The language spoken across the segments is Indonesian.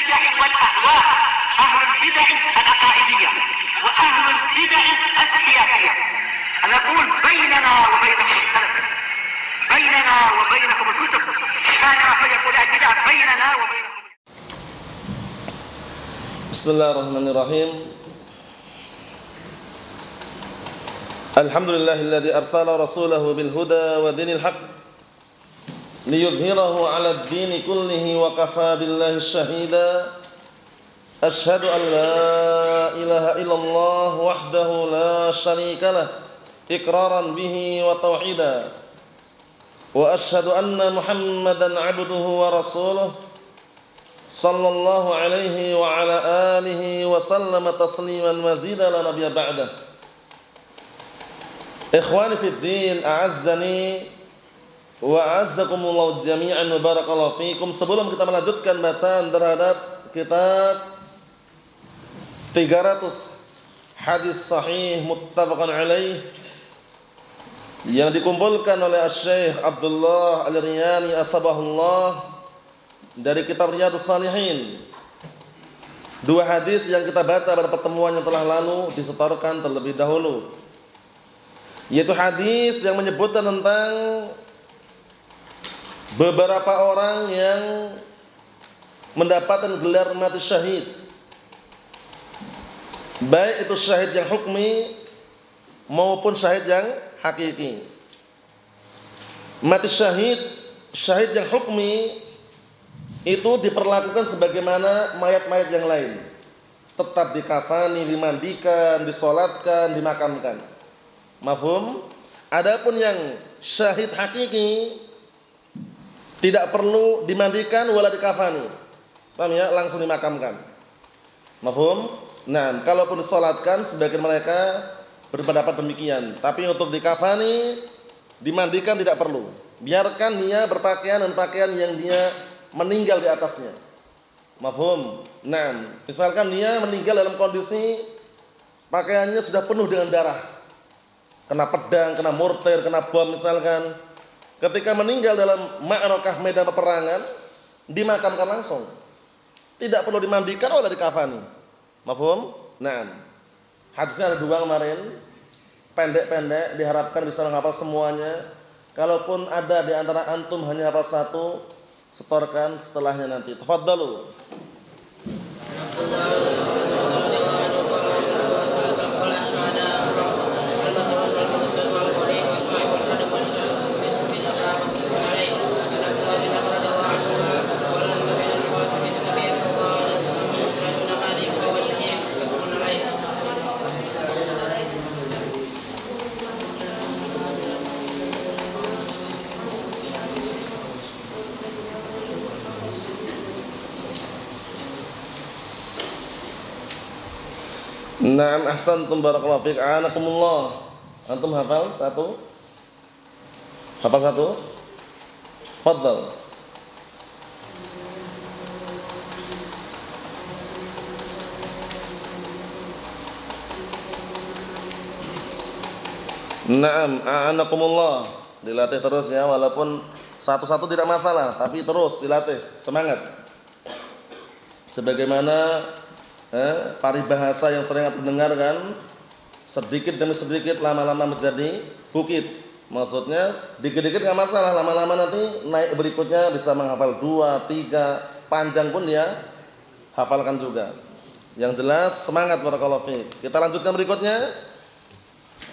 البدع والأهواء، أهل البدع العقائدية وأهل البدع السياسية. نقول بيننا وبينكم السلف، بيننا وبينكم الكتب، كان فيقول البدع بيننا وبينكم. بسم الله الرحمن الرحيم. الحمد لله الذي أرسل رسوله بالهدى ودين الحق ليظهره على الدين كله وكفى بالله شهيدا. أشهد أن لا إله إلا الله وحده لا شريك له إقرارا به وتوحيدا، وأشهد أن محمدا عبده ورسوله صلى الله عليه وعلى آله وسلم تسليما مزيدا لا نبي بعده. Ikhwani fid din, a'azzani wa a'azzakumullah jami'an wa barakallahu fikum. Sebelum kita melanjutkan bacaan terhadap kitab 300 hadis sahih muttafaqan alaih yang dikumpulkan oleh Syekh Abdullah Al-Riyani asbahullah dari kitab Riyadhus Shalihin. Dua hadis yang kita baca pada pertemuan yang telah lalu disetorkan terlebih dahulu, yaitu hadis yang menyebutkan tentang beberapa orang yang mendapatkan gelar mati syahid, baik itu syahid yang hukmi maupun syahid yang hakiki. Mati syahid, syahid yang hukmi itu diperlakukan sebagaimana mayat-mayat yang lain, tetap dikafani, dimandikan, disolatkan, dimakamkan. Mafhum? Adapun yang syahid hakiki tidak perlu dimandikan wala dikafani. Paham ya? Langsung dimakamkan. Mafhum? Nah, kalaupun disolatkan sebagian mereka berpendapat demikian. Tapi untuk dikafani, dimandikan tidak perlu. Biarkan dia berpakaian dan pakaian yang dia meninggal di atasnya. Mafhum? Nah, misalkan dia meninggal dalam kondisi pakaiannya sudah penuh dengan darah, kena pedang, kena mortir, kena bom misalkan. Ketika meninggal dalam ma'rakah medan peperangan, dimakamkan langsung. Tidak perlu dimandikan oleh dikafani. Mafhum? Nah, hadisnya ada dua kemarin. Pendek-pendek, diharapkan bisa menghafal semuanya. Kalaupun ada di antara antum hanya hafal satu, setorkan setelahnya nanti. Tafadhalu. Naam, ahsantum barakallahu fiik. Anakumullah. Antum hafal satu? Hafal satu? Fadhal. Naam, anakumullah. Dilatih terus ya, walaupun satu-satu tidak masalah, tapi terus dilatih, semangat. Sebagaimana paribahasa yang sering kita dengarkan, sedikit demi sedikit lama-lama menjadi bukit. Maksudnya dikit-dikit enggak masalah, lama-lama nanti naik berikutnya bisa menghafal 2, 3, panjang pun dia hafalkan juga. Yang jelas semangat barakallahu fiik. Kita lanjutkan berikutnya.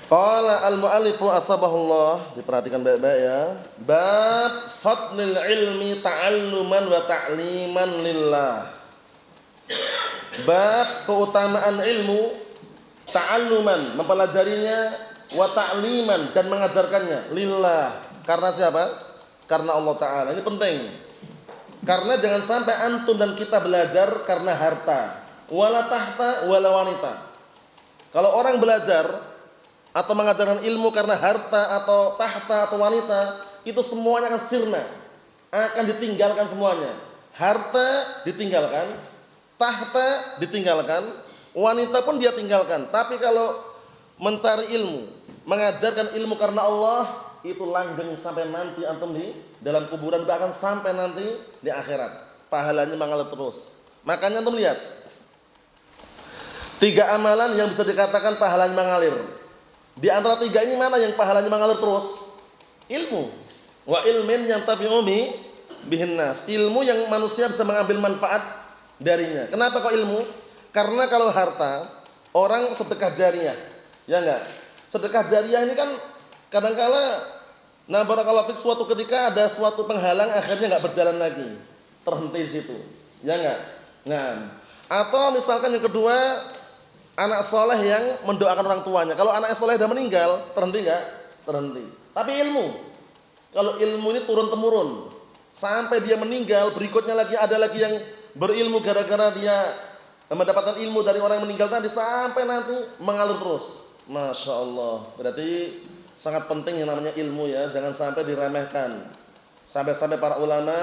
Qala al-mu'allifu asbahullah, diperhatikan baik-baik ya. Bab fadlil ilmi ta'alluman wa ta'liman lillah. Bab keutamaan ilmu, ta'alluman mempelajarinya, wa ta'liman dan mengajarkannya, lillah, karena siapa? Karena Allah Ta'ala. Ini penting. Karena jangan sampai antum dan kita belajar karena harta, wala tahta wala wanita. Kalau orang belajar atau mengajarkan ilmu karena harta atau tahta atau wanita, itu semuanya akan sirna, akan ditinggalkan semuanya. Harta ditinggalkan, tahta ditinggalkan, wanita pun dia tinggalkan. Tapi kalau mencari ilmu, mengajarkan ilmu karena Allah, itu langgeng sampai nanti antum di dalam kuburan, bahkan sampai nanti di akhirat. Pahalanya mengalir terus. Makanya antum lihat 3 amalan yang bisa dikatakan pahalanya mengalir. Di antara 3 ini mana yang pahalanya mengalir terus? Ilmu. Wa ilmin yang tabi'u bihin nas. Ilmu yang manusia bisa mengambil manfaat darinya. Kenapa kok ilmu? Karena kalau harta, orang sedekah jariyah. Ya enggak? Sedekah jariyah ini kan kadangkala barakallahu fik suatu ketika ada suatu penghalang akhirnya enggak berjalan lagi. Terhenti di situ. Ya enggak? Nah, atau misalkan yang kedua anak soleh yang mendoakan orang tuanya. Kalau anak soleh sudah meninggal, terhenti enggak? Terhenti. Tapi ilmu, kalau ilmu ini turun temurun sampai dia meninggal, berikutnya lagi ada lagi yang berilmu gara-gara dia mendapatkan ilmu dari orang yang meninggal tadi sampai nanti mengalir terus. Masya Allah. Berarti sangat penting yang namanya ilmu ya, jangan sampai diremehkan. Sampai-sampai para ulama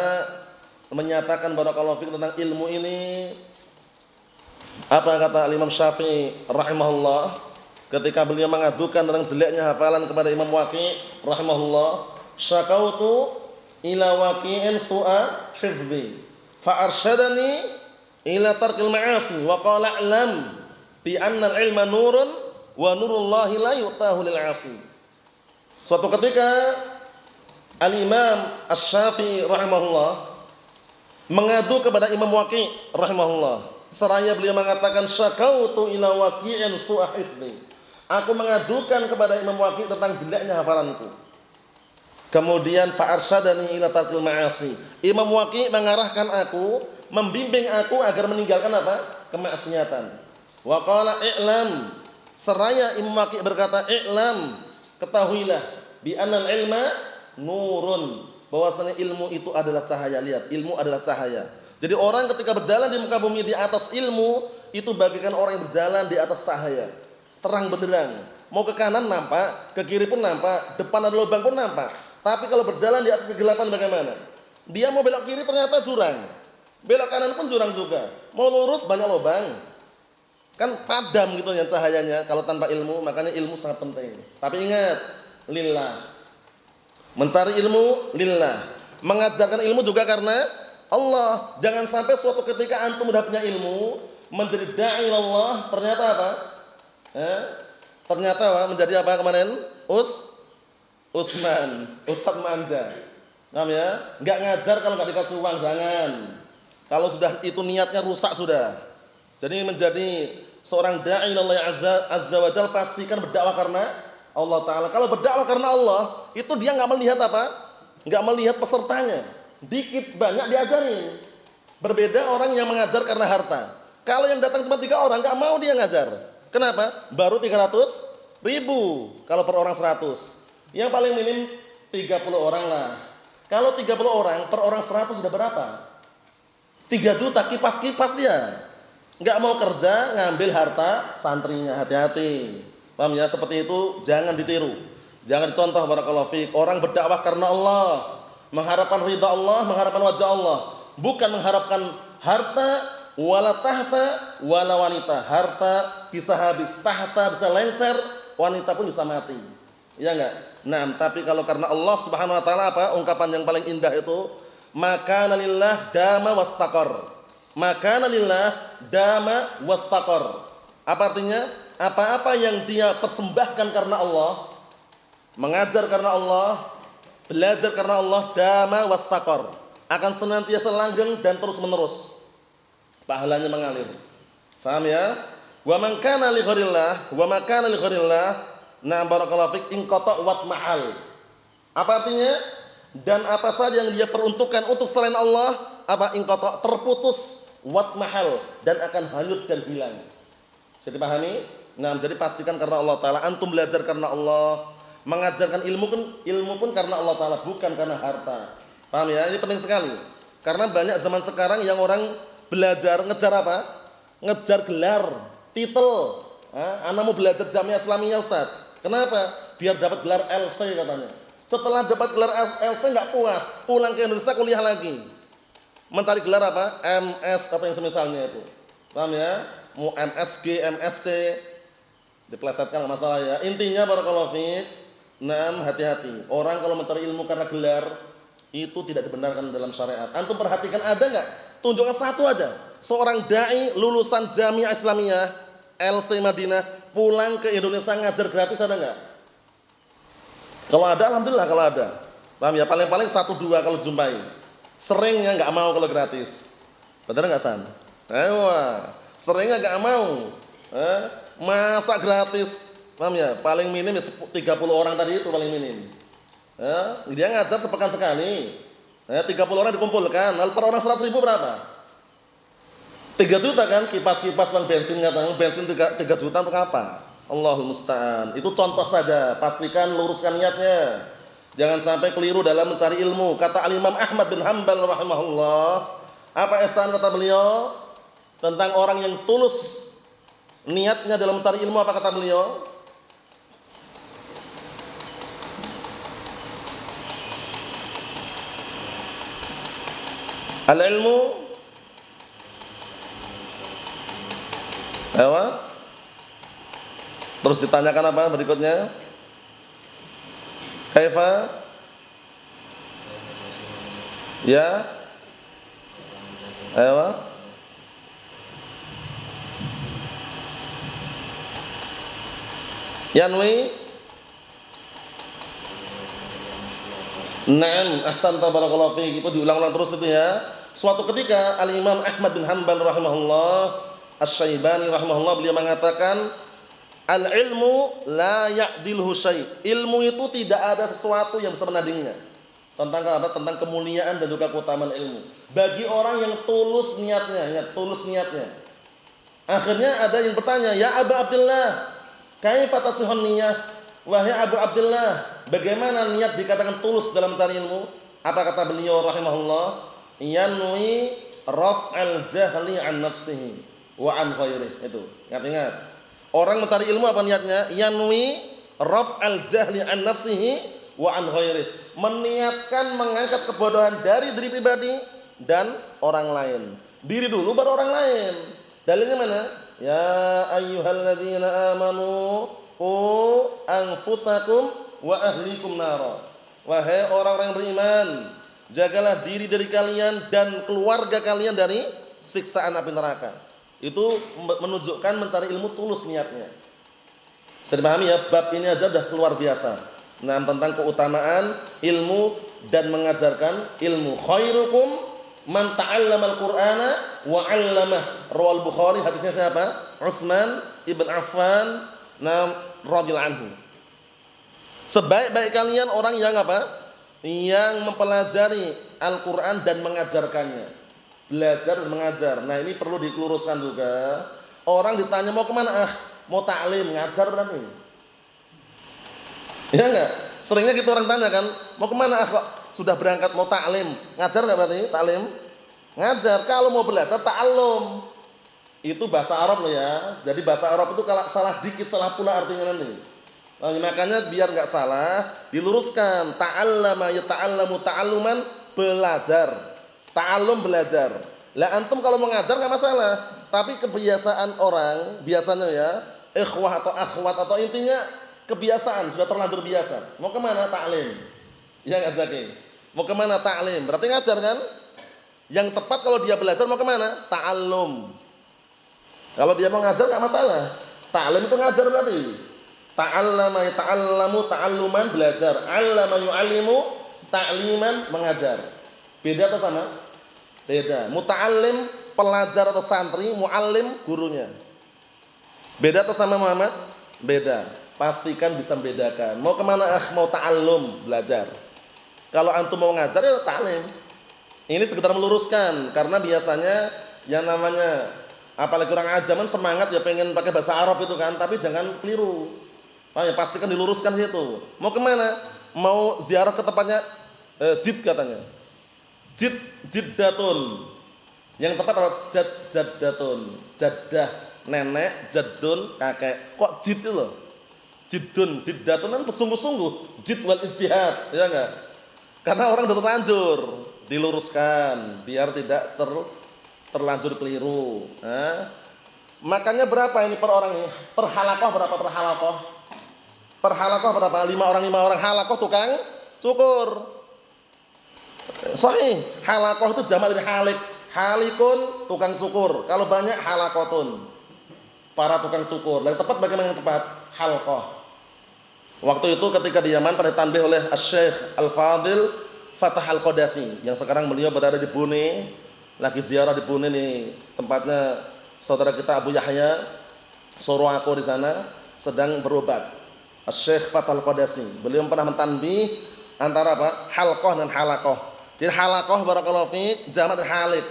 menyatakan barakallahu fiik tentang ilmu ini. Apa kata Imam Syafi'i rahimahullah ketika beliau mengadukan tentang jeleknya hafalan kepada Imam Waqi' rahimahullah, syakautu ila Waqi'in su'a hifdzi fa arsyadani ila tarkil ma'asi wa qala a'lam bi anna al-ilma nurun wa nurullahi la yu'tahu lil 'asi. Suatu ketika Al-Imam Asy-Syafi'i rahimahullah mengadu kepada Imam Waqi' rahimahullah. Seraya beliau mengatakan syakautu ila Waqi'in su'a hifdzi. Aku mengadukan kepada Imam Waqi' tentang jeleknya hafalanku. Kemudian fa arsyadani ila tarkil ma'asi. Imam Waqi' mengarahkan aku, membimbing aku agar meninggalkan apa? Kemaksiatan. Wa qala i'lam. Seraya Imam Waqi' berkata, i'lam, ketahuilah bi annal ilma nurun. Bahwasanya ilmu itu adalah cahaya. Lihat, ilmu adalah cahaya. Jadi orang ketika berjalan di muka bumi di atas ilmu, itu bagikan orang yang berjalan di atas cahaya. Terang benderang. Mau ke kanan nampak, ke kiri pun nampak, depan ada lubang pun nampak. Tapi kalau berjalan di atas kegelapan bagaimana? Dia mau belok kiri ternyata jurang. Belok kanan pun jurang juga. Mau lurus banyak lubang. Kan padam gitu yang cahayanya kalau tanpa ilmu, makanya ilmu sangat penting. Tapi ingat, lillah. Mencari ilmu lillah. Mengajarkan ilmu juga karena Allah. Jangan sampai suatu ketika antum sudah punya ilmu, menjadi da'i Allah, ternyata apa? Ternyata apa? Menjadi apa kemarin? Usman, Ustadz manja. Paham ya? Enggak ngajar kalau enggak dikasih uang, jangan. Kalau sudah itu niatnya rusak sudah. Jadi menjadi seorang da'i Allah azza wa jalla pastikan berdakwah karena Allah taala. Kalau berdakwah karena Allah, itu dia enggak melihat apa? Enggak melihat pesertanya. Dikit banyak diajarin. Berbeda orang yang mengajar karena harta. Kalau yang datang cuma 3 orang, enggak mau dia ngajar. Kenapa? Baru 300.000. Kalau per orang 100. Yang paling minim 30 orang lah. Kalau 30 orang per orang 100 sudah berapa? 3 juta kipas-kipas dia. Enggak mau kerja ngambil harta santrinya, hati-hati. Paham ya? Seperti itu jangan ditiru. Jangan dicontoh barakallahu fiik. Orang berdakwah karena Allah, mengharapkan ridha Allah, mengharapkan wajah Allah, bukan mengharapkan harta wala tahta wala wanita. Harta bisa habis, tahta bisa lengser, wanita pun bisa mati. Ya enggak? Nah, tapi kalau karena Allah Subhanahu wa taala apa? Ungkapan yang paling indah itu, maka lillah dama wastaqar. Maka lillah dama wastaqar. Apa artinya? Apa-apa yang dia persembahkan karena Allah, mengajar karena Allah, belajar karena Allah, dama wastaqar, akan senantiasa langgeng dan terus menerus. Pahalanya mengalir. Paham ya? Wa man kana li ghairillah, wa ma kana li ghairillah, na barakallahu fik inqata wat mahal. Apa artinya? Dan apa saja yang dia peruntukkan untuk selain Allah, apa inqata, terputus, wat mahal, dan akan hanyut dan hilang. Jadi pahami? Nah, jadi pastikan karena Allah taala. Antum belajar karena Allah, mengajarkan ilmu pun karena Allah taala, bukan karena harta. Paham ya? Ini penting sekali. Karena banyak zaman sekarang yang orang belajar ngejar apa? Ngejar gelar, titel. Anak mau belajar Jamiah Islamiyah, Ustaz. Kenapa? Biar dapat gelar LC katanya. Setelah dapat gelar LC enggak puas, pulang ke Indonesia kuliah lagi. Mencari gelar apa? MS apa yang semisalnya itu. Paham ya? Mau MSG, MSc, dipelesetkan enggak masalah ya. Intinya barakallahu fiik. Naam, hati-hati. Orang kalau mencari ilmu karena gelar itu tidak dibenarkan dalam syariat. Antum perhatikan ada enggak? Tunjukkan satu aja. seorang dai lulusan Jamiah Islamiyah LC Madinah pulang ke Indonesia ngajar gratis ada nggak? Kalau ada, alhamdulillah kalau ada. Paham ya? Paling-paling 1-2 kalau jumpai. Seringnya nggak mau kalau gratis. Benar nggak San? Seringnya nggak mau. Masa gratis? Paham ya? Paling minim 30 orang tadi itu paling minim. Dia ngajar sepekan sekali. 30 orang dikumpulkan, lalu per orang 100 ribu berapa? 3 juta kan? Kipas-kipas bang bensin katakan, bensin 3 juta untuk apa? Allahul musta'an. Itu contoh saja. Pastikan luruskan niatnya. Jangan sampai keliru dalam mencari ilmu. Kata Al-Imam Ahmad bin Hanbal rahimahullah. Apa ihsan kata beliau? Tentang orang yang tulus niatnya dalam mencari ilmu, apa kata beliau? Al-ilmu apa? Terus ditanyakan apa berikutnya? Kaifa? Ya? Ayo. Yanwi? Naam, ahsanta barakallahu fiik. Itu diulang-ulang terus itu ya. Suatu ketika Al-Imam Ahmad bin Hanbal rahimahullah Asy-Syaibani rahimahullah beliau mengatakan al-ilmu la ya'dilhu syai'. Ilmu itu tidak ada sesuatu yang bisa menandingnya. Tentang apa? Tentang kemuliaan dan juga keutamaan ilmu. Bagi orang yang tulus niatnya, ingat tulus niatnya. Akhirnya ada yang bertanya, "Ya Abu Abdullah, kaifa tasihhun niyyah?" Wahai Abu Abdullah, bagaimana niat dikatakan tulus dalam mencari ilmu? Apa kata beliau rahimahullah? Yanwi raf'al jahli an nafsihi wa an ghairihi. Itu. Ingat-ingat. Orang mencari ilmu apa niatnya? Yanwi raf'al jahli an nafsihi wa an ghairihi. Meniatkan mengangkat kebodohan dari diri pribadi dan orang lain. Diri dulu baru orang lain. Dalilnya mana? Ya ayyuhalladzina amanu qu anfusakum wa ahlikum nara. Wahai orang-orang yang beriman, jagalah diri dari kalian dan keluarga kalian dari siksaan api neraka. Itu menunjukkan mencari ilmu tulus niatnya. Bisa dipahami ya, bab ini aja udah luar biasa. Nah, tentang keutamaan ilmu dan mengajarkan ilmu. Khairukum man ta'allamal Qur'ana wa 'allamah. Rawal Bukhari, hadisnya siapa? Utsman ibn Affan radhiyallahu anhu. Sebaik-baik kalian orang yang apa? Yang mempelajari Al-Quran dan mengajarkannya. Belajar dan mengajar. Nah, ini perlu diluruskan juga. Orang ditanya mau kemana? Mau ta'lim, ngajar berarti. Ya enggak? Seringnya gitu orang tanya kan, mau kemana? Kok sudah berangkat mau ta'lim, ngajar enggak berarti? Ta'lim? Ngajar. Kalau mau belajar ta'allum. Itu bahasa Arab loh ya. Jadi bahasa Arab itu kalau salah dikit salah pula artinya nanti. Nah, makanya biar nggak salah diluruskan. Ta'allama yata'allamu ta'alluman, belajar. Ta'allum belajar. Lah antum kalau mengajar nggak masalah. Tapi kebiasaan orang biasanya ya, ikhwah atau akhwat atau intinya kebiasaan sudah terlanjur biasa. Mau kemana ta'lim? Ya nggak Zaki? Mau kemana ta'lim? Berarti ngajar kan? Yang tepat kalau dia belajar mau kemana? Ta'allum. Kalau dia mau ngajar nggak masalah. Ta'lim itu ngajar berarti. Ta'allama yata'allamu ta'alluman, belajar. 'Allama yu'allimu ta'liman, mengajar. Beda atau sama? Beda. Muta'allim pelajar atau santri, mu'allim gurunya. Beda atau sama Muhammad? Beda. Pastikan bisa membedakan. Mau kemana? Mau ta'allum, belajar. Kalau antum mau ngajar ya ta'lim. Ini sekedar meluruskan karena biasanya yang namanya apalagi orang ajaman semangat ya pengen pakai bahasa Arab itu kan, tapi jangan keliru. Ya, pastikan diluruskan situ. Mau kemana? Mau ziarah ke tempatnya Jid katanya. Jiddatun. Yang tepat apa? Jaddatun. Jaddah nenek, jaddun kakek. Kok jid itu loh? Jiddun, jiddatun kan bersungguh-sungguh. Jid wal istihad, ya enggak? Karena orang udah terlanjur, diluruskan biar tidak terlanjur keliru. Makanya berapa ini per orang ini? Per halakoh berapa per halakoh? Per halakoh berapa? 5 orang halakoh tukang cukur. Sahih. Halakoh itu jamak dari halik. Halikun tukang cukur. Kalau banyak halakotun. Para tukang cukur. Yang tepat bagaimana yang tepat? Halqah. Waktu itu ketika di Yaman pada tanbih oleh Asy-Syaikh Al-Fadil Fatah Al-Qadasi yang sekarang beliau berada di Brunei, lagi ziarah di Brunei nih, tempatnya saudara kita Abu Yahya Sorowako di sana sedang berobat. Asy-Syaikh Fatah Al-Qadasi. Beliau pernah mentanbih antara apa? Halqah dan halaqah. Jadi halaqah barakallahu fiik jamak dari halik.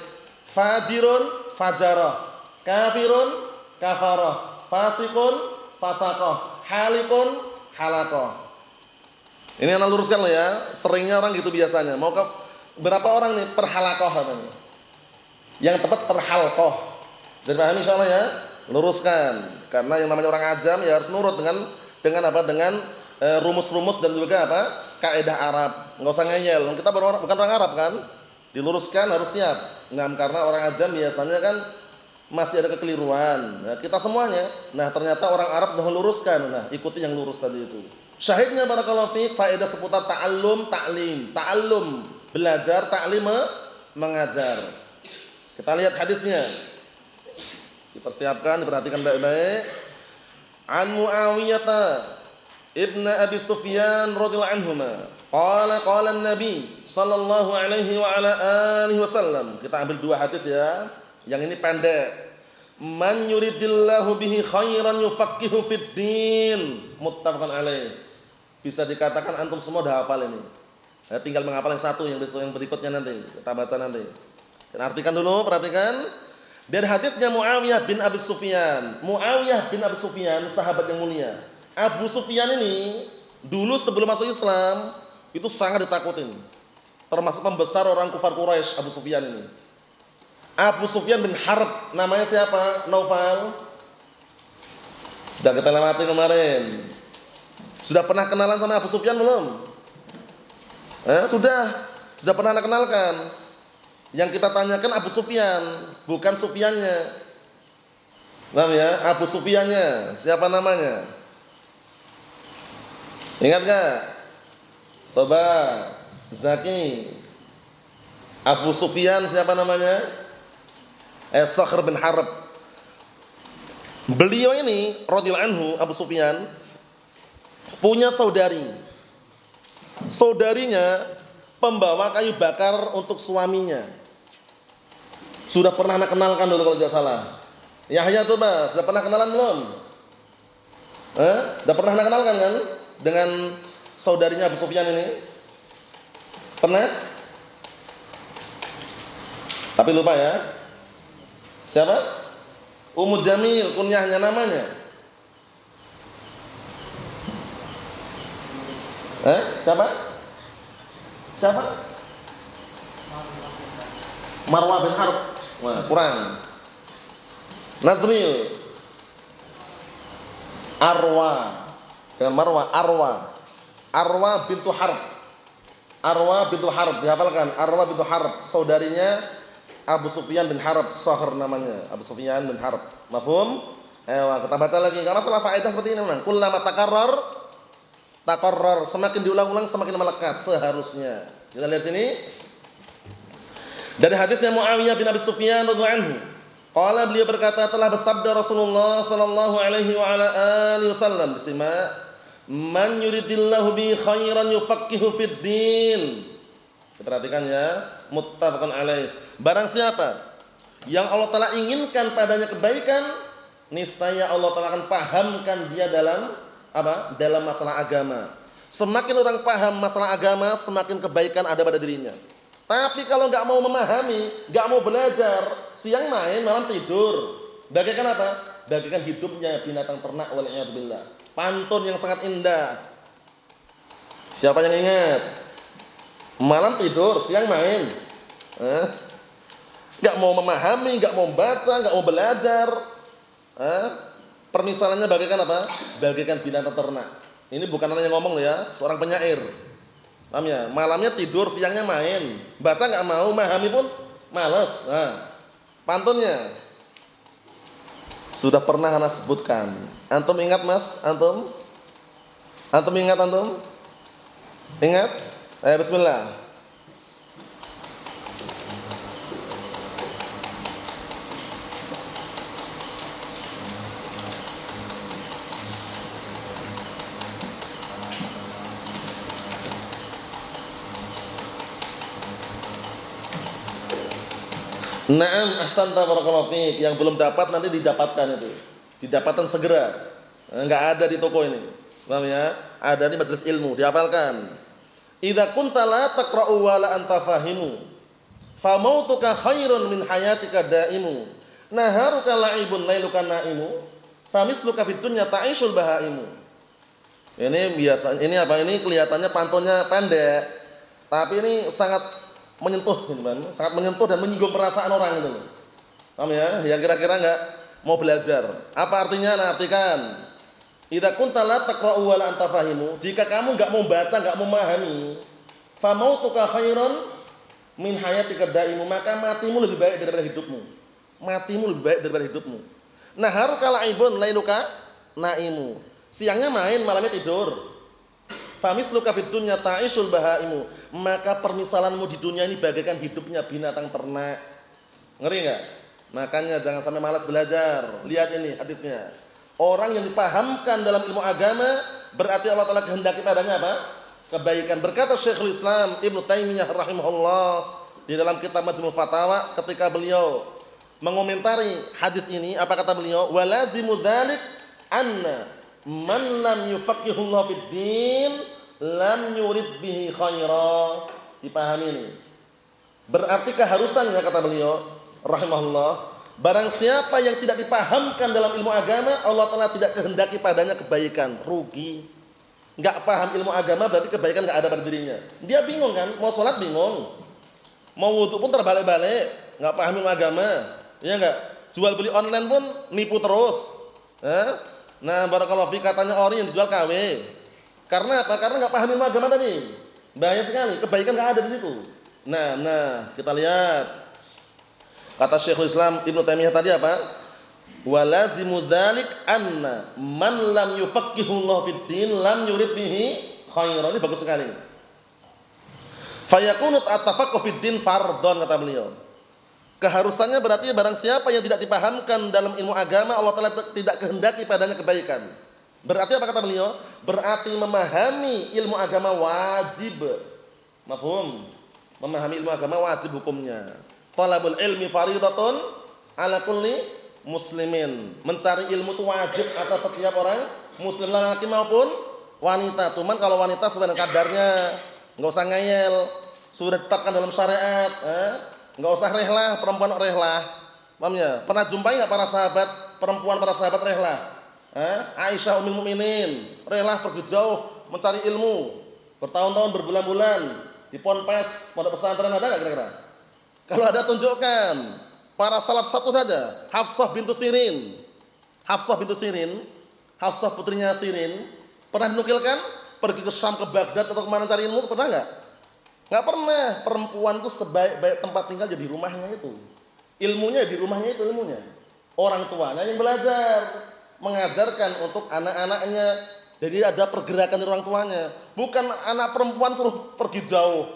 Fajirun fajarah. Kafirun kafarah, fasikun fasaqah, halikun halaqah. Ini anak luruskan lo ya. Seringnya orang gitu biasanya. Mau ke berapa orang nih per halaqah namanya? Yang tepat per halqah. Jadi pahami insyaallah ya. Luruskan. Karena yang namanya orang ajam ya harus nurut dengan apa? Dengan rumus-rumus dan juga apa? Kaidah Arab. Enggak usah ngeyel. Kita bukan orang Arab kan? Diluruskan harus siap. Nah, karena orang ajam biasanya kan masih ada kekeliruan. Nah, kita semuanya. Nah, ternyata orang Arab sudah meluruskan. Nah, ikuti yang lurus tadi itu. Syahidnya barakallahu fiik faedah seputar ta'allum, ta'lim. Ta'allum belajar, ta'lim mengajar. Kita lihat hadisnya. Dipersiapkan, diperhatikan baik-baik. An Muawiyah ibn Abi Sufyan radhiyallahu anhuma. Qala an-nabi sallallahu alaihi wa ala alihi wasallam. Kita ambil dua hadis ya. Yang ini pendek. Man yuridillahu bihi khairan yufaqihu fid din. Muttafaqun alaih. Bisa dikatakan antum semua dah hafal ini. Ya, tinggal menghafal yang satu yang berikutnya nanti. Kita baca nanti. Kita artikan dulu, perhatikan. Dari hadisnya Muawiyah bin Abi Sufyan. Muawiyah bin Abi Sufyan sahabat yang mulia. Abu Sufyan ini dulu sebelum masuk Islam itu sangat ditakutin. Termasuk pembesar orang kufar Quraisy Abu Sufyan ini. Abu Sufyan bin Harb, namanya siapa? Naufal. Sudah kita lewati kemarin. Sudah pernah kenalan sama Abu Sufyan belum? Sudah pernah kenalkan. Yang kita tanyakan Abu Sufyan, bukan Sufyannya. Paham ya? Abu Sufyannya, siapa namanya? Ingat gak? Coba Zaki. Abu Sufyan siapa namanya? Sakhr bin Harb. Beliau ini radhiyallahu anhu Abu Sufyan punya saudari. Saudarinya pembawa kayu bakar untuk suaminya. Sudah pernah anda kenalkan dulu kalau tidak salah. Yahya coba, sudah pernah kenalan belum? Sudah pernah anda kenalkan kan dengan saudarinya Abu Sufyan ini? Pernah? Tapi lupa ya. Siapa? Ummu Jamil, kunyahnya namanya. Siapa? Siapa? Marwah bin Harb. Wah, kurang. Nazril. Arwa. Jangan Marwah, Arwa. Arwa bintu Harb. Arwa bintu Harb, dihafalkan. Arwa bintu Harb, saudarinya Abu Sufyan bin Harb, Sakhr namanya. Abu Sufyan bin Harb. Mafhum? Kita baca lagi. Enggak masalah faedah seperti ini memang. Kullama takarrar, semakin diulang-ulang semakin melekat seharusnya. Kita lihat sini. Dari hadisnya Muawiyah bin Abi Sufyan radhiyallahu anhu. Qala, beliau berkata, telah bersabda Rasulullah sallallahu alaihi wa ala alihi wasallam, disimak, man yuridillahu bi khairan yufaqihu fid din. Perhatikan ya, muttafaqun alaih. Barang siapa yang Allah Ta'ala inginkan padanya kebaikan, niscaya Allah Ta'ala akan pahamkan dia dalam apa? Dalam masalah agama. Semakin orang paham masalah agama, semakin kebaikan ada pada dirinya. Tapi kalau enggak mau memahami, enggak mau belajar, siang main, malam tidur, bagaikan apa? Bagaikan hidupnya binatang ternak, wal'iyadzubillah. Pantun yang sangat indah. Siapa yang ingat? Malam tidur, siang main. Enggak mau memahami, enggak mau baca, enggak mau belajar. Permisalannya bagaikan apa? Bagaikan binatang ternak. Ini bukan anak yang ngomong loh ya, seorang penyair. Paham ya? Malamnya tidur, siangnya main. Baca enggak mau, memahami pun malas. Pantunnya sudah pernah ana sebutkan. Antum ingat Mas? Antum? Antum ingat antum? Ingat? Ayo bismillah. Naam, ahsanta barakallahu fiik. Yang belum dapat nanti didapatkan itu. Didapatkan segera. Enggak ada di toko ini. Paham ya? Ada di majelis ilmu, dihafalkan. Idza kunta la taqra'u wa la anta fahimu. Fa mautuka khairun min hayatika daimu. Naharuka la'ibun lailuka naimu. Fa misluka fid dunya ta'ishul bahaimu. Ini biasa, ini apa? Ini kelihatannya pantunnya pendek, tapi ini sangat menyentuh, sangat menyentuh dan menyinggung perasaan orang itu. Paham ya? Yang kira-kira enggak mau belajar. Apa artinya? Nah, artikan. Idza kunta la taqra'u wa la anta fahimu. Jika kamu enggak mau baca, enggak mau memahami, fa mautuka khairun min hayatika daimu, maka matimu lebih baik daripada hidupmu. Matimu lebih baik daripada hidupmu. Naharuka la'ibun lailuka naimu. Siangnya main, malamnya tidur. Famisluka fid dunya ta'ishul bahaimu, maka permisalanmu di dunia ini bagaikan hidupnya binatang ternak. Ngeri enggak? Makanya jangan sampai malas belajar. Lihat ini hadisnya. Orang yang dipahamkan dalam ilmu agama berarti Allah Taala kehendaki padanya apa? Kebaikan. Berkata Syekhul Islam Ibnu Taimiyah rahimahullah di dalam kitab Majmu' Fatawa ketika beliau mengomentari hadis ini, apa kata beliau? Walazimu dzalik anna man lam yufaqihullah fid din lam yurid bihi khaira. Dipahami ini. Berarti keharusannya kata beliau rahimahullah, barang siapa yang tidak dipahamkan dalam ilmu agama, Allah Taala tidak kehendaki padanya kebaikan, rugi. Enggak paham ilmu agama berarti kebaikan enggak ada pada dirinya. Dia bingung kan? Mau salat bingung. Mau wudu pun terbalik-balik, enggak paham ilmu agama. Ya enggak? Jual beli online pun nipu terus. Nah, barakallahu fi, katanya ori yang dijual KW. Karena apa? Karena enggak paham ilmu agama tadi. Bahaya sekali, kebaikan enggak ada di situ. Nah, kita lihat. Kata Syekhul Islam Ibnu Taimiyah tadi apa? Walazimu dzalik anna man lam yufaqqihullah fid din lam yurid bihi khairan. Ini bagus sekali. Fayakunu at-tafaqquh fid din fardhon, kata beliau. Keharusannya berarti barang siapa yang tidak dipahamkan dalam ilmu agama, Allah Taala tidak kehendaki padanya kebaikan. Berarti apa kata beliau? Berarti memahami ilmu agama wajib. Mafhum? Memahami ilmu agama wajib hukumnya. Talabul ilmi faridatun ala kulli muslimin. Mencari ilmu itu wajib atas setiap orang muslim, laki maupun wanita. Cuman kalau wanita sudah kadarnya, enggak usah ngeyel, sudah ditetapkan dalam syariat, enggak usah rehlah, perempuan rehlah. Paham ya? Pernah jumpai enggak para sahabat, perempuan para sahabat rehlah? Aisyah ummul mukminin rehlah pergi jauh mencari ilmu, bertahun-tahun, berbulan-bulan di ponpes, pondok pesantren, ada enggak kira-kira? Kalau ada tunjukkan. Para salaf satu saja, Hafsah bintu Sirin. Hafsah putrinya Sirin, pernah dinukilkan pergi ke Syam, ke Baghdad atau kemana cari ilmu, pernah enggak? Enggak pernah. Perempuan itu sebaik-baik tempat tinggal jadi rumahnya itu. Ilmunya di rumahnya itu ilmunya. Orang tuanya yang belajar, mengajarkan untuk anak-anaknya. Jadi ada pergerakan dari orang tuanya. Bukan anak perempuan suruh pergi jauh.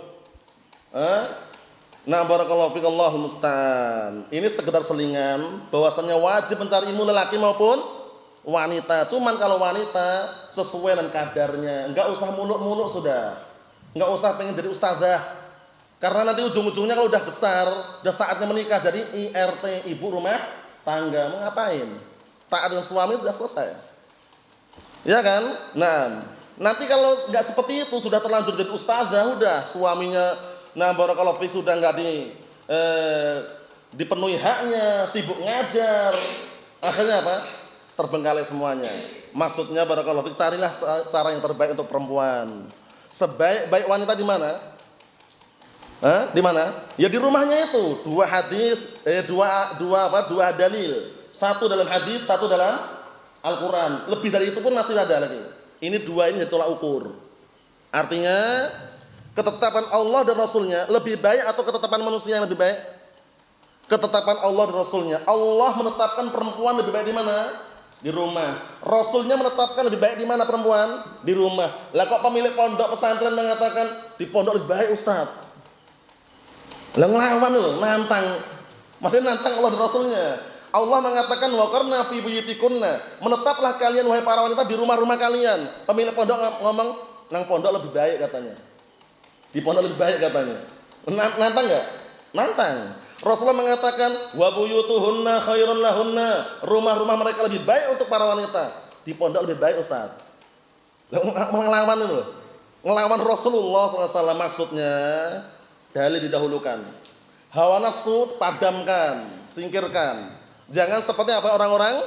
Nah, barakallahu fiik, Allahul musta'an. Ini sekedar selingan bahwasanya wajib mencari ilmu lelaki maupun wanita. Cuman kalau wanita sesuai dengan kadarnya, enggak usah muluk-muluk sudah. Enggak usah pengen jadi ustazah. Karena nanti ujung-ujungnya kalau udah besar, udah saatnya menikah jadi IRT, ibu rumah tangga. Mau ngapain? Taat dengan suami sudah selesai. Ya kan? Nah, nanti kalau enggak seperti itu, sudah terlanjur jadi ustazah, udah suaminya barakallahu fiik sudah enggak dipenuhi haknya, sibuk ngajar. Akhirnya apa? Terbengkalai semuanya. Maksudnya barakallahu fiik, carilah cara yang terbaik untuk perempuan. Sebaik-baik wanita di mana? Di mana? Ya di rumahnya itu. Dua hadis, dua dalil. Satu dalam hadis, satu dalam Al-Qur'an. Lebih dari itu pun masih ada lagi. Ini dua ini ditolak ukur. Artinya ketetapan Allah dan Rasulnya lebih baik atau ketetapan manusia yang lebih baik? Ketetapan Allah dan Rasulnya. Allah menetapkan perempuan lebih baik di mana? Di rumah. Rasulnya menetapkan lebih baik di mana perempuan? Di rumah. Lah kok pemilik pondok pesantren mengatakan di pondok lebih baik, Ustaz? Lah ngelawan loh, nantang. Maksudnya nantang Allah dan Rasulnya. Allah mengatakan waqarna fi buyutikunna. Menetaplah kalian wahai para wanita di rumah-rumah kalian. Pemilik pondok ngomong nang pondok lebih baik katanya. Di pondok lebih baik katanya. Nantang enggak? Nantang. Rasulullah mengatakan wa buyutuhunna khairun lahunna, rumah-rumah mereka lebih baik untuk para wanita. Di pondok lebih baik, Ustaz. Ngelawan itu. Ngelawan Rasulullah SAW maksudnya dalil didahulukan. Hawa nafsu padamkan, singkirkan. Jangan seperti apa orang-orang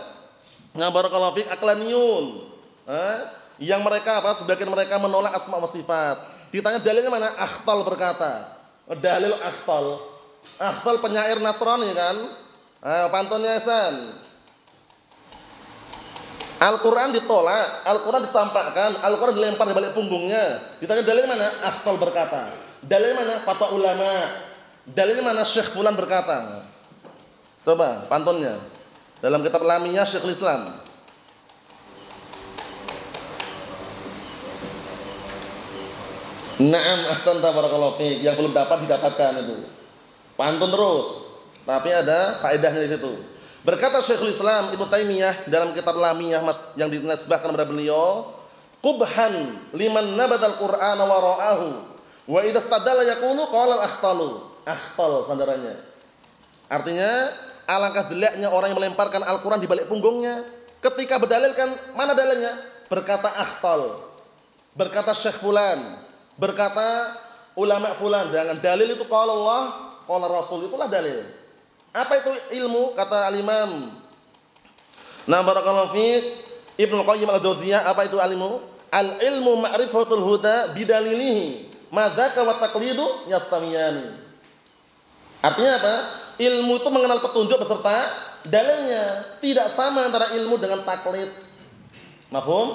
barakallahu fik aqlaniyun. Yang mereka sebagian mereka menolak asma wa sifat. Ditanya dalilnya mana? Akhtal berkata. Dalil Akhtal. Akhtal penyair Nasrani kan? Pantunnya Hasan. Al-Quran ditolak, Al-Quran dicampakkan, Al-Quran dilempar di balik punggungnya. Ditanya dalilnya mana? Akhtal berkata. Dalilnya mana? Fatwa ulama. Dalilnya mana? Syekh Fulan berkata. Coba pantunnya. Dalam kitab Lamiyah Syekhul Islam. Naam ahsanta barakallahu fiik. Yang belum dapat didapatkan itu. Pantun terus. Tapi ada faedahnya di situ. Berkata Syekhul Islam Ibnu Taimiyah dalam kitab Lamiyah yang dinisbahkan kepada beliau, "Qubhan liman nabadal Qur'ana wa ra'ahu wa idza istadalla yaqulu qala al-akhtalu." Akhtal sandarannya. Artinya, alangkah jeleknya orang yang melemparkan Al-Qur'an di balik punggungnya. Ketika berdalilkan, mana dalilnya? Berkata Akhtal. Berkata Syekh Fulan. Berkata ulama fulan. Jangan dalil itu qala Allah, qala Rasul, itulah dalil. Apa itu ilmu? Kata al-Imam barakallahu fiik Ibnu Qayyim al-Jauziyah, apa itu ilmu? Al-ilmu ma'rifatul huda bidalilihi, madzaka wa taqlidu yastamiyani. Artinya apa? Ilmu itu mengenal petunjuk beserta dalilnya. Tidak sama antara ilmu dengan taklid. Mafhum?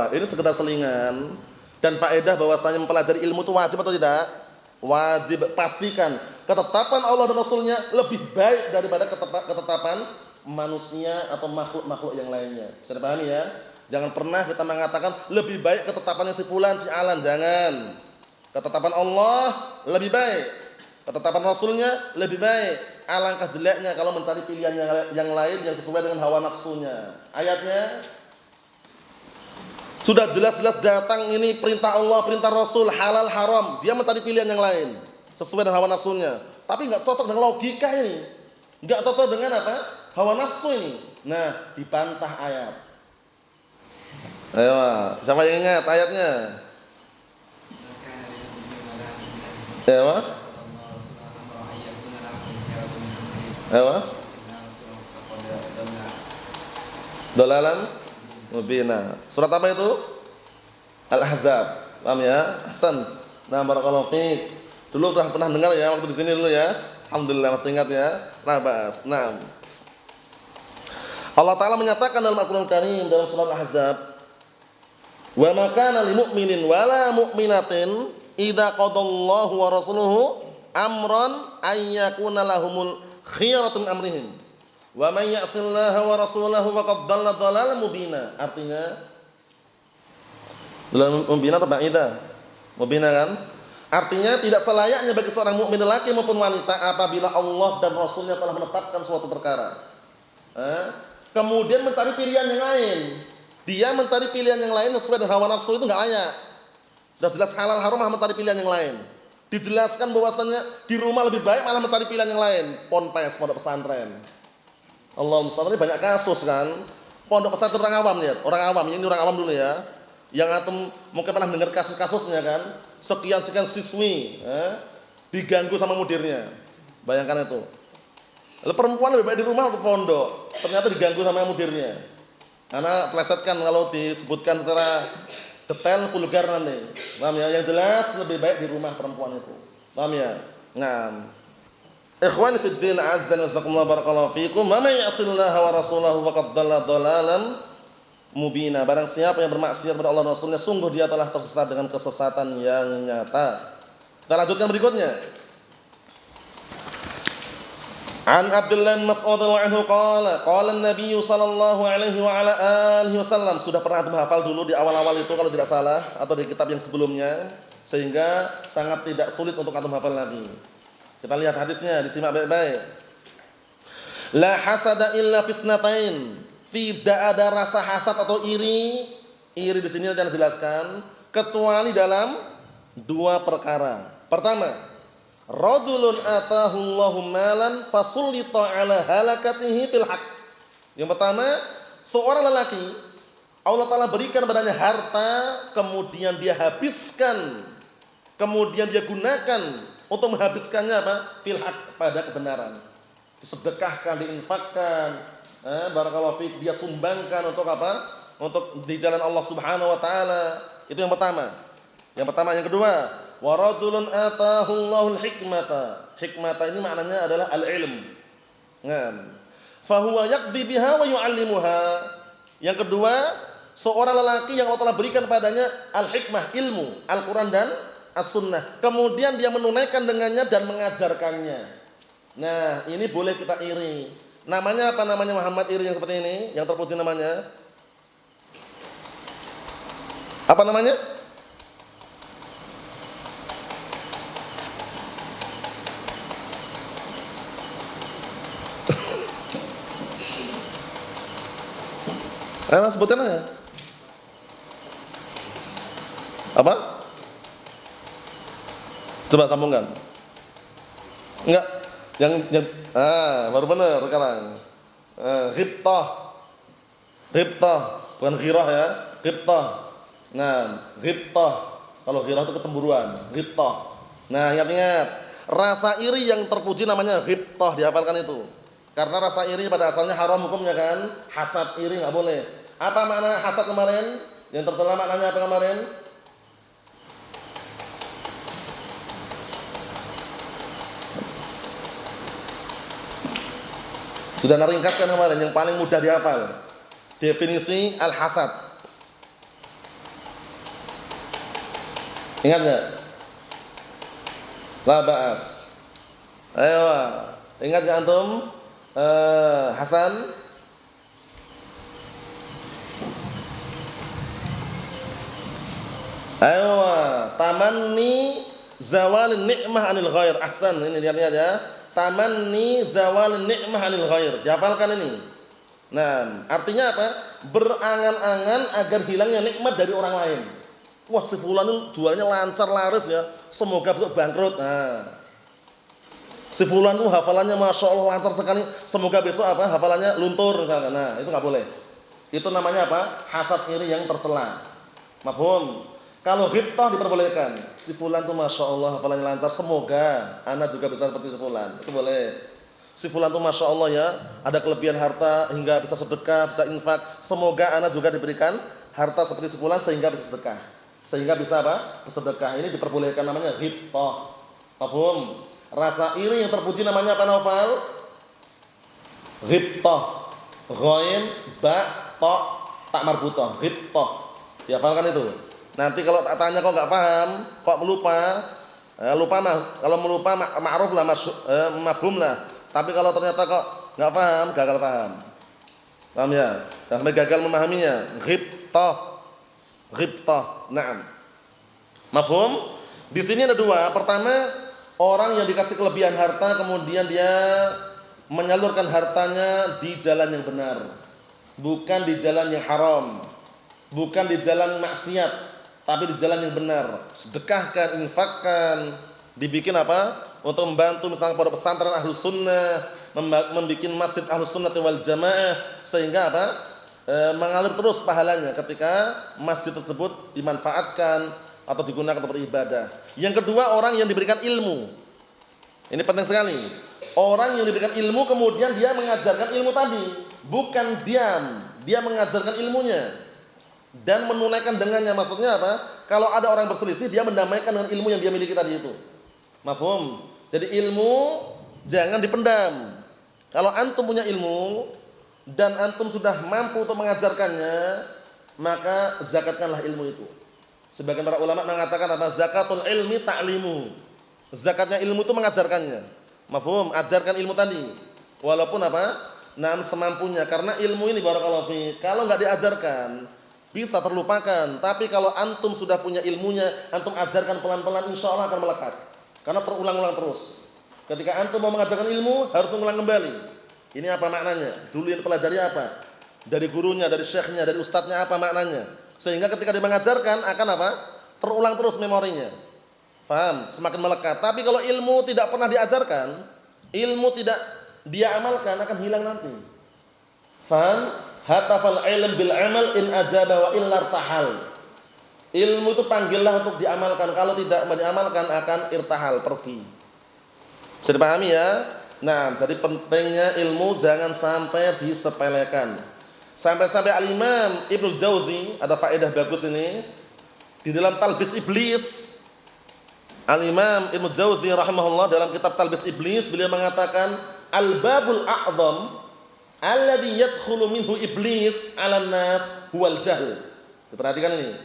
Ini sekedar selingan. Dan faedah bahwasanya mempelajari ilmu itu wajib atau tidak? Wajib. Pastikan ketetapan Allah dan Rasulnya lebih baik daripada ketetapan manusia atau makhluk-makhluk yang lainnya. Bisa dipahami ya? Jangan pernah kita mengatakan lebih baik ketetapannya si fulan, si alan. Jangan. Ketetapan Allah lebih baik, ketetapan Rasulnya lebih baik. Alangkah jeleknya kalau mencari pilihan yang lain yang sesuai dengan hawa nafsunya. Ayatnya sudah jelas-jelas datang ini perintah Allah, perintah Rasul, halal haram. Dia mencari pilihan yang lain sesuai dengan hawa nafsunya. Tapi nggak cocok dengan logika ini, nggak cocok dengan apa? Hawa nafsu ini. Nah, dibantah ayat. Ayo, siapa yang ingat ayatnya? Ayo. Ayo. Dolalan mubina. Surat apa itu? Al-Ahzab. Paham ya? Ahsan. Nah, barakallahu fiik. Dulu sudah pernah dengar ya waktu di sini dulu ya. Alhamdulillah masih ingat ya. Nah, bahas. Nah. Allah Ta'ala menyatakan dalam Al-Qur'an Karim dalam surah Al-Ahzab, "Wa ma kana lil mu'minin wala mu'minatin idza qadallahu wa rasuluhu amran ay yakuna lahumul khiyaratu min amrihim. Wa may ya'sillaha wa rasulahu faqad dhalla dhalalan mubina." Artinya dalam mubina atau ba'idah? Mubina kan? Artinya tidak selayaknya bagi seorang mukmin laki maupun wanita apabila Allah dan Rasulnya telah menetapkan suatu perkara, kemudian mencari pilihan yang lain. Dia mencari pilihan yang lain sesuai dengan hawa nafsu, itu enggak layak. Sudah jelas halal haram malah mencari pilihan yang lain. Dijelaskan bahwasannya di rumah lebih baik malah mencari pilihan yang lain. Ponpes, pondok pesantren. Allah musta'an, banyak kasus kan. Pondok pesantren orang awam lihat, orang awam, ini orang awam dulu ya. Yang antum mungkin pernah dengar kasus-kasusnya kan. Sekian-sekian siswi diganggu sama mudirnya. Bayangkan itu. Lalu perempuan lebih baik di rumah atau pondok? Ternyata diganggu sama mudirnya. Karena plesetkan kalau disebutkan secara detail vulgar nanti. Paham ya? Yang jelas lebih baik di rumah perempuan itu. Paham ya? Nah. Ikhwani fid din, azza wa jalla, barakallahu fikum. Man ya'sillaha wa rasulahu faqad dhalla dhalalan mubina. Barang siapa yang bermaksiat kepada Allah dan Rasulnya, sungguh dia telah tersesat dengan kesesatan yang nyata. Kita lanjutkan berikutnya. An Abdullah bin Mas'ud radhiyallahu anhu qala an-nabiy sallallahu alaihi wa ala alihi wasallam. Sudah pernah hafal dulu di awal-awal itu kalau tidak salah, atau di kitab yang sebelumnya, sehingga sangat tidak sulit untuk antum hafal lagi. Kita lihat hadisnya, disimak baik-baik. La hasada illa fisnatain. Tidak ada rasa hasad atau iri. Iri di sini akan dijelaskan kecuali dalam dua perkara. Pertama, rajulun atahu Allahu malan fasullita ala halakatihi fil haqq. Yang pertama, seorang lelaki Allah Ta'ala berikan padanya harta, kemudian dia habiskan, kemudian dia gunakan untuk menghabiskannya apa? Fil haqq, pada kebenaran. Disedekahkan, diinfakkan, barakallahu fiik, dia sumbangkan untuk apa? Untuk di jalan Allah Subhanahu wa taala. Itu yang pertama. Yang kedua, wa rajulun atahu Allahul hikmata. Hikmata ini maknanya adalah al-ilm. Nah, fa huwa yaqdi biha wa yu'allimuha. Yang kedua, seorang lelaki yang Allah Ta'ala berikan padanya al-hikmah, ilmu, Al-Qur'an dan as-sunnah. Kemudian dia menunaikan dengannya dan mengajarkannya. Nah, ini boleh kita iri. Namanya apa namanya Muhammad iri yang seperti ini? Yang terpuji namanya? Apa namanya? Ayo sebutin aja. Apa? Coba sambungkan. Enggak. Yang baru benar sekarang. Ghibtah. Ghibtah, bukan ghirah ya. Ghibtah. Nah, ghibtah. Kalau ghirah itu kecemburuan. Ghibtah. Nah, ingat-ingat. Rasa iri yang terpuji namanya ghibtah, dihafalkan itu. Karena rasa iri pada asalnya haram hukumnya kan. Hasad, iri enggak boleh. Apa makna hasad kemarin? Yang tercela maknanya apa kemarin? Sudah naringkaskan kemarin yang paling mudah dihafal. Definisi al-hasad. Ingat enggak? La ba'as. Ayo, ingat enggak antum? Hasan? Ayo, tamanni zawalin ni'mah 'anil ghair. Ahsan, ini lihat-lihat ya. Tamanni zawalin ni'mah 'anil ghair. Dihafalkan ini. Nah, artinya apa? Berangan-angan agar hilangnya nikmat dari orang lain. Wah, si fulan itu jualnya lancar laris ya. Semoga besok bangkrut. Nah. Si fulan itu hafalannya Masya Allah lancar sekali. Semoga besok apa? Hafalannya luntur misalkan. Nah, itu enggak boleh. Itu namanya apa? Hasad iri yang tercela. Mafhum? Kalau ghibtah diperbolehkan. Si fulan tuh Masya Allah hafalannya lancar. Semoga anak juga bisa seperti si fulan. Itu boleh. Si fulan tuh Masya Allah ya, ada kelebihan harta hingga bisa sedekah, bisa infak. Semoga anak juga diberikan harta seperti si fulan sehingga bisa sedekah. Sehingga bisa apa? Bersedekah. Ini diperbolehkan, namanya ghibtah. Mafhum? Rasa iri yang terpuji namanya apa, Naufal? Ghibtah. Ghain ba ta tak marbutah. Ghibtah. Dihafalkan itu. Nanti kalau tak tanya kok enggak paham, kok melupa, lupa mah kalau melupa ma'ruf lah, mafhum lah. Tapi kalau ternyata kok enggak paham, gagal paham. Paham ya? Jangan sampai gagal memahaminya. Ghibtah. Ghibtah. Naam. Mafhum? Di sini ada dua. Pertama, orang yang dikasih kelebihan harta kemudian dia menyalurkan hartanya di jalan yang benar, bukan di jalan yang haram, bukan di jalan maksiat, tapi di jalan yang benar. Sedekahkan, infakkan, dibikin apa? Untuk membantu misalnya pada pesantren Ahlus Sunnah, membikin masjid Ahlus Sunnah wal Jamaah, sehingga apa? Mengalir terus pahalanya ketika masjid tersebut dimanfaatkan atau digunakan untuk beribadah. Yang kedua, orang yang diberikan ilmu. Ini penting sekali. Orang yang diberikan ilmu kemudian dia mengajarkan ilmu tadi, bukan diam, dia mengajarkan ilmunya dan menunaikan dengannya. Maksudnya apa? Kalau ada orang berselisih, dia mendamaikan dengan ilmu yang dia miliki tadi itu. Mafhum? Jadi ilmu jangan dipendam. Kalau antum punya ilmu dan antum sudah mampu untuk mengajarkannya, maka zakatkanlah ilmu itu. Sebagian para ulama mengatakan apa? Zakatul ilmi ta'limu. Zakatnya ilmu itu mengajarkannya. Mafhum? Ajarkan ilmu tadi. Walaupun apa? Semampunya. Karena ilmu ini barakallahu fi, kalau enggak diajarkan bisa terlupakan. Tapi kalau antum sudah punya ilmunya, antum ajarkan pelan-pelan, insyaallah akan melekat. Karena terulang-ulang terus. Ketika antum mau mengajarkan ilmu, harus mengulang kembali. Ini apa maknanya? Dulu yang pelajari apa? Dari gurunya, dari syekhnya, dari ustadznya apa maknanya? Sehingga ketika dia mengajarkan akan apa? Terulang terus memorinya. Faham? Semakin melekat. Tapi kalau ilmu tidak pernah diajarkan, ilmu tidak dia amalkan, akan hilang nanti. Faham? Hatafal ilm bil amal in ajaba wa illar tahal. Ilmu itu panggillah untuk diamalkan. Kalau tidak diamalkan akan irtahal, pergi. Bisa dipahami ya? Nah, jadi pentingnya ilmu jangan sampai disepelekan. Sampai-sampai Al-Imam Ibnu Jauzi ada faedah bagus ini di dalam Talbis Iblis. Al-Imam Ibnu Jauzi rahimahullah dalam kitab Talbis Iblis beliau mengatakan al-babul a'zam alladhi yadkhulu minhu iblis 'alan nas huwal jahl. Perhatikan ini.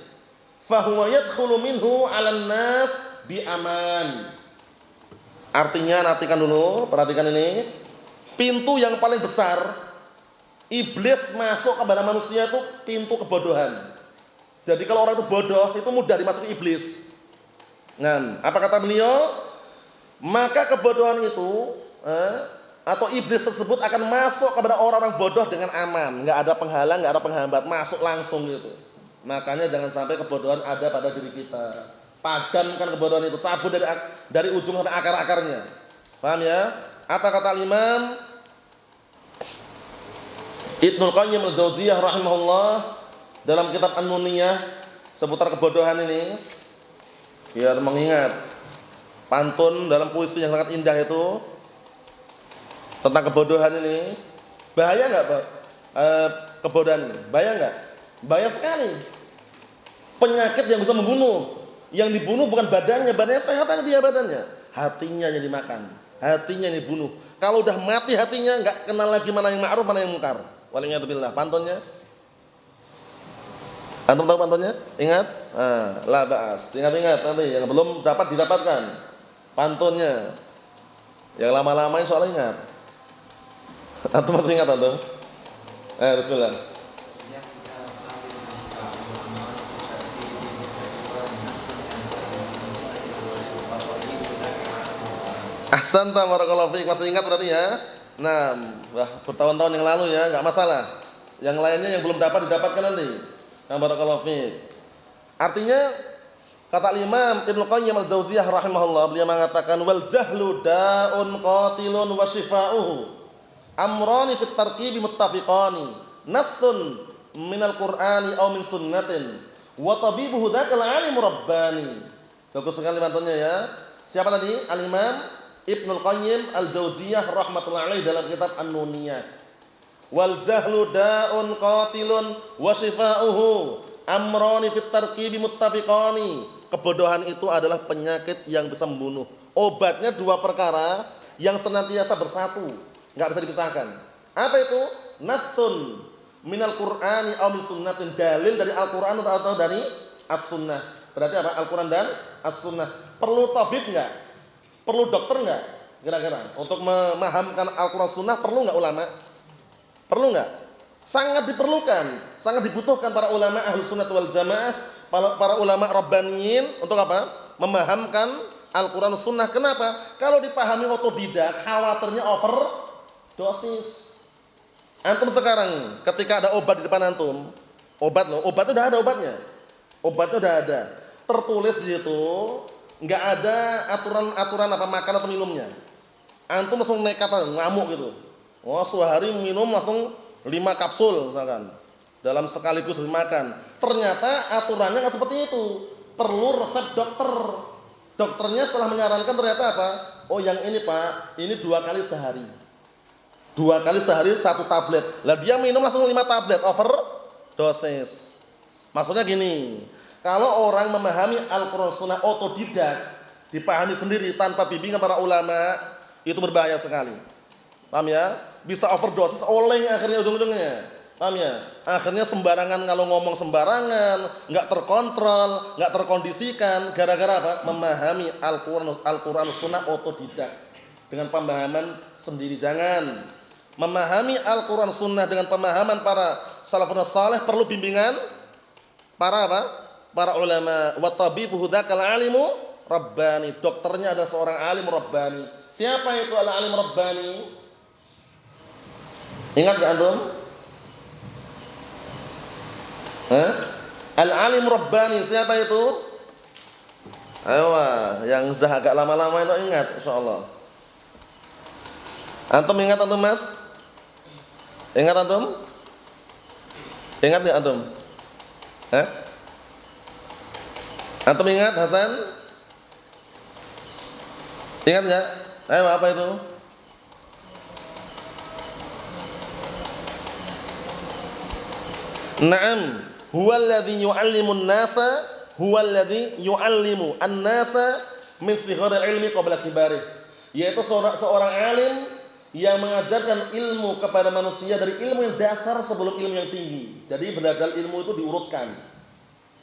Fa huwa yadkhulu minhu 'alan nas bi aman. Artinya nantikan dulu, perhatikan ini. Pintu yang paling besar iblis masuk kepada manusia itu pintu kebodohan. Jadi kalau orang itu bodoh, itu mudah dimasuki iblis. Nah, apa kata beliau? Maka kebodohan itu atau iblis tersebut akan masuk kepada orang-orang bodoh dengan aman, nggak ada penghalang, nggak ada penghambat, masuk langsung gitu. Makanya jangan sampai kebodohan ada pada diri kita. Padamkan kebodohan itu, cabut dari ujung sampai akar-akarnya. Paham ya? Apa kata Imam Ibnul Qayyim al-Jauziyah rahimahullah dalam kitab An-Nuniyah seputar kebodohan ini? Biar mengingat pantun dalam puisi yang sangat indah itu tentang kebodohan ini. Bahaya enggak, Pak? Kebodohan ini bahaya enggak? Bahaya sekali. Penyakit yang bisa membunuh. Yang dibunuh bukan badannya sehat aja dia badannya. Hatinya yang dimakan, hatinya yang dibunuh. Kalau udah mati hatinya enggak kenal lagi mana yang ma'ruf, mana yang munkar. Waliyadzubillah. Pantunnya? Antum tahu pantunnya? Ingat? La ba'as. Ingat-ingat nanti yang belum dapat didapatkan. Pantunnya. Yang lama-lama insyaallah ingat. Antum masih ingat antum? Bismillah. Ahsanta barakallahu fiik. Masih ingat berarti ya? Nah, bertahun-tahun yang lalu ya, enggak masalah. Yang lainnya yang belum dapat didapatkan nanti. Nah, barakallahu fiik. Artinya kata Imam Ibnu Qayyim al-Jauziyah rahimahullah beliau mengatakan wal jahlu da'un qatilun wa shifa'uhu amrani fit tarkibi muttafiqani nassun minal qur'ani aw min sunnatin wa tabibuhu dzakal alim rabbani. Bagus sekali pantunnya ya. Siapa tadi? Al-Imam Ibnul Qayyim al-Jauziyah rahmatullahi alaihi dalam kitab An-Nuniyah. Wal jahlu da'un qatilun wa shifa'uhu amrani fit tarkibi muttafiqani. Kebodohan itu adalah penyakit yang bisa membunuh. Obatnya dua perkara yang senantiasa bersatu, enggak bisa dipisahkan. Apa itu? Nassun minal Qur'ani aw min sunnatin, dalil dari Al-Qur'an atau dari As-Sunnah. Berarti apa? Al-Qur'an dan As-Sunnah. Perlu tabib enggak? Perlu dokter enggak? Kira-kira untuk memahamkan Al-Qur'an Sunnah perlu enggak ulama? Perlu enggak? Sangat diperlukan, sangat dibutuhkan para ulama ahli sunnah wal jamaah, para ulama rabbaniyin untuk apa? Memahamkan Al-Qur'an Sunnah. Kenapa? Kalau dipahami otodidak, khawatirnya overdosis. Antum sekarang ketika ada obat di depan antum, obat udah ada obatnya. Obatnya udah ada. Tertulis di situ, enggak ada aturan apa makan atau minumnya. Antum langsung nekat ngamuk gitu. Oh, sehari minum langsung 5 kapsul misalkan. Dalam sekaligus dimakan. Ternyata aturannya enggak seperti itu. Perlu resep dokter. Dokternya setelah menyarankan ternyata apa? Oh, yang ini Pak, ini 2 kali sehari. 2 kali sehari 1 tablet. Lah dia minum langsung 5 tablet, overdosis. Maksudnya gini, kalau orang memahami Al-Qur'an Sunnah otodidak, dipahami sendiri tanpa bimbingan para ulama, itu berbahaya sekali. Paham ya? Bisa overdosis, oleng akhirnya ujung-ujungnya. Paham ya? Akhirnya sembarangan, kalau ngomong sembarangan, enggak terkontrol, enggak terkondisikan, gara-gara apa? Memahami Al-Qur'an Sunnah otodidak dengan pemahaman sendiri. Jangan memahami Al-Qur'an Sunnah dengan pemahaman para salafun saleh, perlu bimbingan para apa? Para ulama. Wa tabibuhu dzakal alimu rabbani. Dokternya adalah seorang alim rabbani. Siapa itu al-alim rabbani? Ingat enggak antum? Al-alim rabbani siapa itu? Ayo, yang sudah agak lama-lama itu ingat insyaallah. Antum ingat antum, Mas? Ingat antum? Ingat enggak antum? Hah? Antum ingat Hasan? Ingat enggak? Ayo, apa itu? Naam, huwallazi yu'allimun nasa, huwallazi yu'allimu an-nasa min sigharil ilmi qabla kibarih. Yaitu seorang alim yang mengajarkan ilmu kepada manusia dari ilmu yang dasar sebelum ilmu yang tinggi. Jadi belajar ilmu itu diurutkan.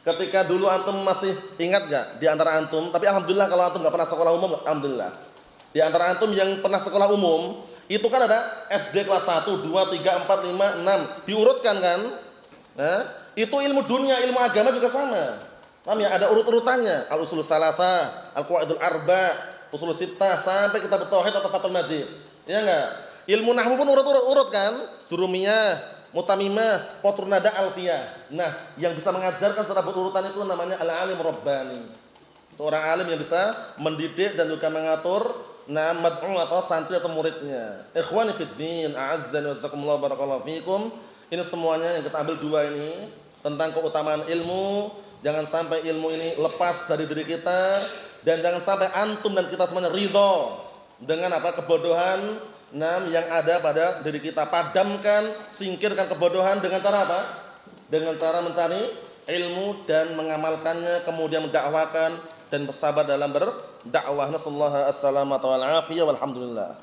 Ketika dulu antum masih ingat enggak di antara antum, tapi alhamdulillah kalau antum enggak pernah sekolah umum, alhamdulillah. Di antara antum yang pernah sekolah umum, itu kan ada SD kelas 1, 2, 3, 4, 5, 6, diurutkan kan? Nah, itu ilmu dunia, ilmu agama juga sama. Paham ya? Ada urut-urutannya. Al-usul salasah, al-qawaidul arba, usul sittah sampai kitab tauhid atau Fathul Majid. Ya enggak? Ilmu nahwu pun urut-urut kan? Jurumiyah, mutamimah, qatrun nada, alfiyah. Nah, yang bisa mengajarkan secara berurutan itu namanya al-alim rabbani. Seorang alim yang bisa mendidik dan juga mengatur mad'u atau santri atau muridnya. Ikhwani fid din, a'azzani wa jazakumullah barakallahu fikum. Ini semuanya yang kita ambil dua ini tentang keutamaan ilmu. Jangan sampai ilmu ini lepas dari diri kita dan jangan sampai antum dan kita semuanya ridho dengan apa kebodohan yang ada pada diri kita. Padamkan, singkirkan kebodohan dengan cara apa? Dengan cara mencari ilmu dan mengamalkannya, kemudian mendakwakan dan bersabar dalam berdakwah. Nasallahu as-salamata wal afiyah walhamdulillah.